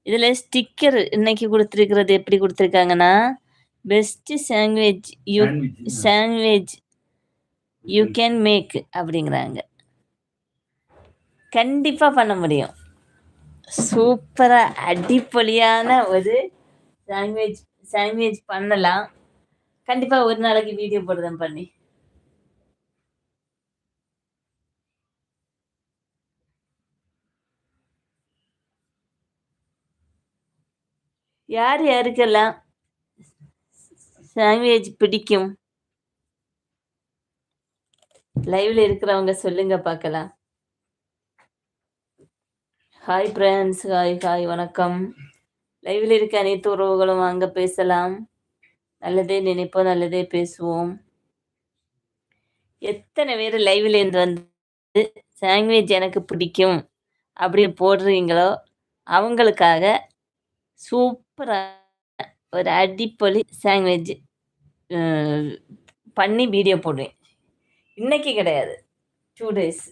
இதில ஸ்டிக்கர் இன்னைக்கு குடுத்துருக்கிறது எப்படி குடுத்துருக்காங்கன்னா, best sandwich sandwich you can make அப்படிங்கிறாங்க. கண்டிப்பா பண்ண முடியும். சூப்பரா அடிப்பொலியான ஒரு சாண்ட்விச் சாண்ட்விச் பண்ணலாம். கண்டிப்பா ஒரு நாளைக்கு வீடியோ போடுறேன் பண்ணி. யார் யாருக்கெல்லாம் சாண்ட்விச் பிடிக்கும்? லைவ்ல இருக்கிறவங்க சொல்லுங்க பார்க்கலாம். Hi friends. ஹாய் வணக்கம். லைவ்ல இருக்க அனைத்து உறவுகளும் வாங்க பேசலாம். நல்லதே நினைப்போம், நல்லதே பேசுவோம். எத்தனை பேர் லைவ்ல இருந்து வந்து சாண்ட்விச் எனக்கு பிடிக்கும் அப்படின்னு போடுறீங்களோ, அவங்களுக்காக சூப்பரா ஒரு அடிப்பொலி சாண்ட்விச் பண்ணி வீடியோ போடுவேன். இன்னைக்கு கிடையாது. 2 டேஸ்.